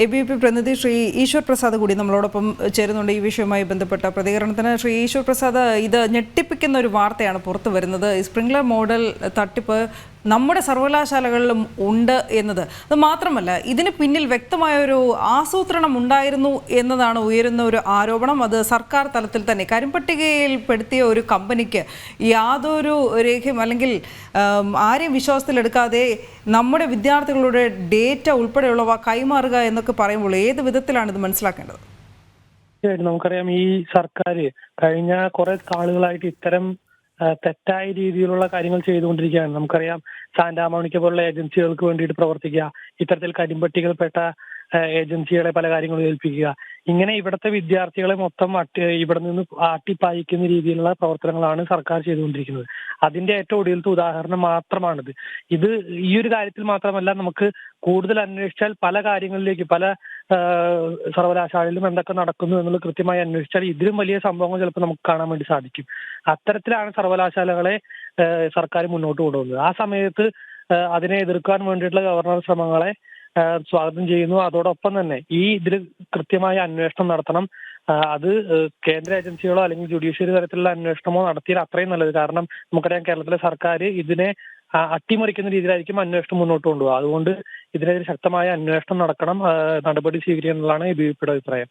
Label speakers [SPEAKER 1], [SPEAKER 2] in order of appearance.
[SPEAKER 1] ABP പ്രതിനിധി ശ്രീ ഈശ്വർ പ്രസാദ് കൂടി നമ്മളോടൊപ്പം ചേരുന്നുണ്ട് ഈ വിഷയവുമായി ബന്ധപ്പെട്ട പ്രതികരണത്തിന്. ശ്രീ ഈശ്വർ പ്രസാദ്, ഇത് ഞെട്ടിപ്പിക്കുന്ന ഒരു വാർത്തയാണ് പുറത്തു വരുന്നത്. സ്പ്രിംഗ്ലർ മോഡൽ തട്ടിപ്പ് നമ്മുടെ സർവകലാശാലകളിലും ഉണ്ട് എന്നത്. അത് മാത്രമല്ല, ഇതിന് പിന്നിൽ വ്യക്തമായൊരു ആസൂത്രണം ഉണ്ടായിരുന്നു എന്നതാണ് ഉയരുന്ന ഒരു ആരോപണം. അത് സർക്കാർ തലത്തിൽ തന്നെ കരിമ്പട്ടികയിൽ പെടുത്തിയ ഒരു കമ്പനിക്ക് യാതൊരു രേഖയും അല്ലെങ്കിൽ ആരെയും വിശ്വാസത്തിലെടുക്കാതെ നമ്മുടെ വിദ്യാർത്ഥികളുടെ ഡേറ്റ ഉൾപ്പെടെയുള്ളവ കൈമാറുക എന്നൊക്കെ പറയുമ്പോൾ ഏത് വിധത്തിലാണ് ഇത് മനസ്സിലാക്കേണ്ടത്?
[SPEAKER 2] നമുക്കറിയാം, ഈ സർക്കാർ കഴിഞ്ഞ കുറെ നാളുകളായിട്ട് ഇത്തരം തെറ്റായ രീതിയിലുള്ള കാര്യങ്ങൾ ചെയ്തുകൊണ്ടിരിക്കുകയാണ്. നമുക്കറിയാം, സാന്റാമോണിക്ക പോലുള്ള ഏജൻസികൾക്ക് വേണ്ടിയിട്ട് പ്രവർത്തിക്കുക, ഇത്തരത്തിൽ കരിമ്പട്ടികൾപ്പെട്ട ഏജൻസികളെ പല കാര്യങ്ങളും ഏൽപ്പിക്കുക, ഇങ്ങനെ ഇവിടുത്തെ വിദ്യാർത്ഥികളെ മൊത്തം ഇവിടെ നിന്ന് ആട്ടിപ്പായിക്കുന്ന രീതിയിലുള്ള പ്രവർത്തനങ്ങളാണ് സർക്കാർ ചെയ്തുകൊണ്ടിരിക്കുന്നത്. അതിന്റെ ഏറ്റവും ഒടുവിലത്തെ ഉദാഹരണം മാത്രമാണിത്. ഇത് ഈ ഒരു കാര്യത്തിൽ മാത്രമല്ല, നമുക്ക് കൂടുതൽ അന്വേഷിച്ചാൽ പല കാര്യങ്ങളിലേക്ക്, പല സർവകലാശാലയിലും എന്തൊക്കെ നടക്കുന്നു എന്നുള്ളത് കൃത്യമായി അന്വേഷിച്ചാൽ ഇതിലും വലിയ സംഭവങ്ങൾ ചിലപ്പോൾ നമുക്ക് കാണാൻ വേണ്ടി സാധിക്കും. അത്തരത്തിലാണ് സർവകലാശാലകളെ സർക്കാർ മുന്നോട്ട് കൊണ്ടുപോകുന്നത്. ആ സമയത്ത് അതിനെ എതിർക്കാൻ വേണ്ടിയിട്ടുള്ള ഗവർണർ ശ്രമങ്ങളെ സ്വാഗതം ചെയ്യുന്നു. അതോടൊപ്പം തന്നെ ഈ ഇതിൽ കൃത്യമായ അന്വേഷണം നടത്തണം. അത് കേന്ദ്ര ഏജൻസികളോ അല്ലെങ്കിൽ ജുഡീഷ്യറി തരത്തിലുള്ള അന്വേഷണമോ നടത്തിയാൽ അത്രയും നല്ലത്. കാരണം നമുക്കറിയാം, കേരളത്തിലെ സർക്കാർ ഇതിനെ അട്ടിമറിക്കുന്ന രീതിയിലായിരിക്കും അന്വേഷണം മുന്നോട്ട് കൊണ്ടുപോകുക. അതുകൊണ്ട് ഇതിനെതിരെ ശക്തമായ അന്വേഷണം നടക്കണം, നടപടി സ്വീകരിക്കണം എന്നുള്ളതാണ് ABPയുടെ അഭിപ്രായം.